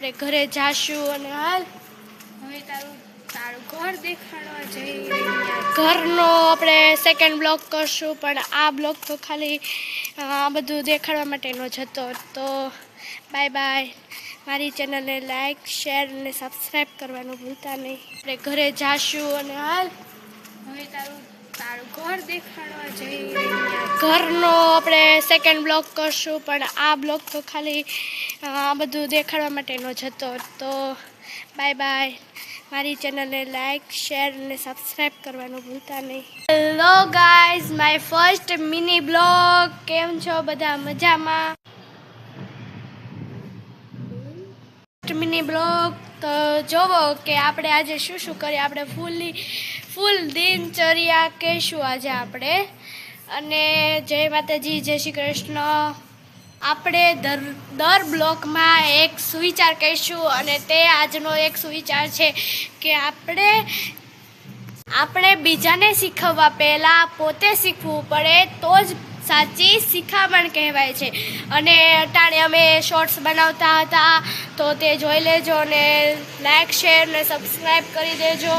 આપણે ઘરે જાશું અને હાલ હવે તારું ઘર દેખાડવા જઈ રહ્યા ઘરનો આપણે સેકન્ડ બ્લોગ કરશું, પણ આ બ્લોગ તો ખાલી આ બધું દેખાડવા માટેનો જ હતો. તો બાય બાય. મારી ચેનલને લાઈક, શેર અને સબસ્ક્રાઈબ કરવાનું ભૂલતા નહીં. આપણે ઘરે જાશું અને હાલ હવે તારું ઘર દેખાડવા જઈ રહ્યા ઘરનો આપણે સેકન્ડ બ્લોગ કરશું, પણ આ બ્લોગ તો ખાલી આ બધું દેખાડવા માટેનો જ હતો. તો બાય બાય. મારી ચેનલને લાઈક, શેર અને સબસ્ક્રાઈબ કરવાનું ભૂલતા નહીં. Hello guys, my first mini blog. કેમ છો બધા? મજામાં? મિની બ્લોગ તો જોવો કે આપણે આજે શું શું કરીએ. આપણે ફૂલ દિનચર્યા કહીશું આજે આપણે. અને જય માતાજી, જય શ્રી કૃષ્ણ. આપણે દર બ્લોગમાં એક સુવિચાર કહીશું, અને તે આજનો એક સુવિચાર છે કે આપણે બીજાને શીખવવા પહેલાં પોતે શીખવું પડે તો જ સાચી શિખામણ કહેવાય છે. અને અટાણે અમે શોર્ટ્સ બનાવતા હતા, તો તે જોઈ લેજો અને લાઈક, શેર ને સબસ્ક્રાઈબ કરી દેજો.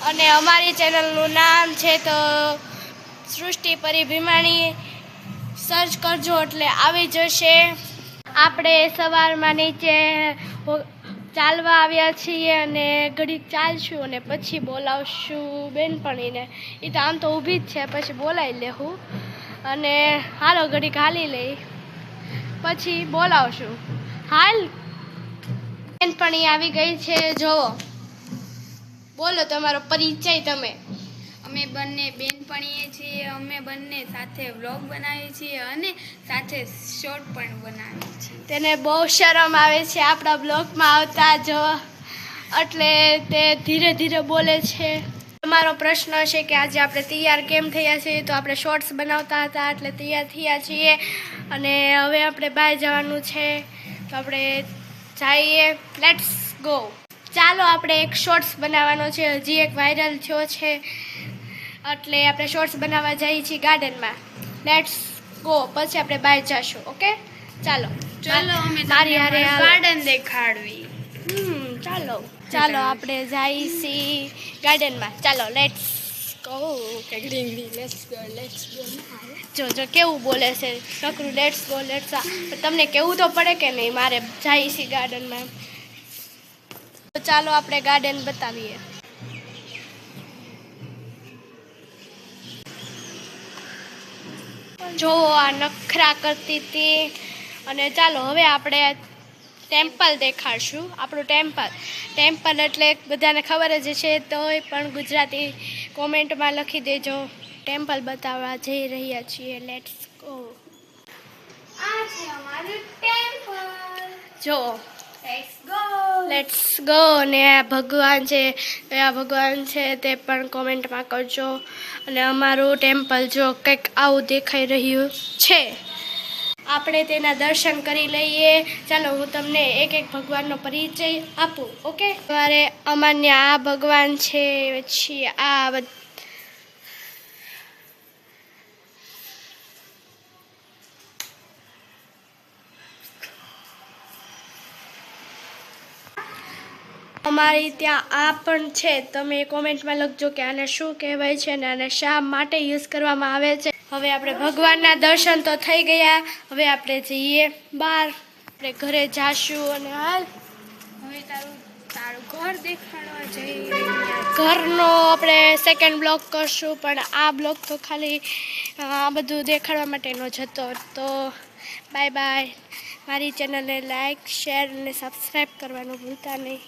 અને અમારી ચેનલનું નામ છે તો સૃષ્ટિ પરી ભીમાણી. સર્ચ કરજો એટલે આવી જશે. આપણે સવારમાં નીચે ચાલવા આવ્યા છીએ અને ઘડીક ચાલશું અને પછી બોલાવશું બેનપણીને. એ તો આમ તો ઊભી જ છે, પછી બોલાવી લેવું. અને હાલો ઘડીક હાલી લઈ, પછી બોલાવશું. હાલ બેનપણી આવી ગઈ છે, જોવો. બોલો તમારો પરિચય. તમે? અમે બંને બેનપણીએ છીએ. અમે બંને સાથે વ્લોગ બનાવીએ છીએ અને સાથે શોર્ટ પણ બનાવીએ છીએ. તેને બહુ શરમ આવે છે આપણા બ્લોગમાં આવતા, જો એટલે તે ધીરે ધીરે બોલે છે. તમારો પ્રશ્ન છે કે આજે આપણે તૈયાર કેમ થયા છીએ? તો આપણે શોર્ટ્સ બનાવતા હતા એટલે તૈયાર થયા છીએ. અને હવે આપણે બહાર જવાનું છે, તો આપણે જઈએ. Let's go. ચાલો, આપણે એક શોર્ટ્સ બનાવવાનો છે, હજી એક વાયરલ થયો છે, એટલે આપણે શોર્ટ્સ બનાવવા જઈએ છીએ ગાર્ડનમાં. Let's go. પછી આપણે બહાર જઈશું. ઓકે, ચાલો અમે મારી હારે ગાર્ડન દેખાડવી. ચાલો આપણે જઈએ છીએ ગાર્ડનમાં. ચાલો લેટ્સ ગો. જો કેવું બોલે છે નકરું. Let's go, let's. તમને કેવું તો પડે કે નહીં? મારે જઈએ છીએ ગાર્ડનમાં. તો ચાલો આપણે ગાર્ડન બતાવીએ. જો આ નખરા કરતી હતી. અને ચાલો હવે આપણે ટેમ્પલ દેખાડશું. આપણું ટેમ્પલ એટલે બધાને ખબર જ છે, તોય પણ ગુજરાતી કોમેન્ટમાં લખી દેજો. ટેમ્પલ બતાવવા જઈ રહ્યા છીએ. Let's go. આ છે અમારું ટેમ્પલ. જો લેટ્સ ગો. અને આ ભગવાન છે, તે પણ કોમેન્ટમાં કરજો. અને અમારું ટેમ્પલ જો કંઈક આવું દેખાઈ રહ્યું છે. આપણે તેના દર્શન કરી લઈએ. ચાલો હું તમને એક એક ભગવાનનો પરિચય આપું. ઓકે, તમારે અમાન્ય આ ભગવાન છે, પછી આ અમારી ત્યાં આ પણ છે. તમે કોમેન્ટમાં લખજો કે આને શું કહેવાય છે અને આને શા માટે યુઝ કરવામાં આવે છે. હવે આપણે ભગવાનના દર્શન તો થઈ ગયા. હવે આપણે જઈએ બહાર. આપણે ઘરે જાશું અને હાલ હવે તારું ઘર દેખાડવા જઈ રહ્યા ઘરનો આપણે સેકન્ડ બ્લોગ કરશું, પણ આ બ્લોગ તો ખાલી આ બધું દેખાડવા માટેનો જ હતો. તો બાય બાય. મારી ચેનલને લાઈક, શેર અને સબસ્ક્રાઈબ કરવાનું ભૂલતા નહીં.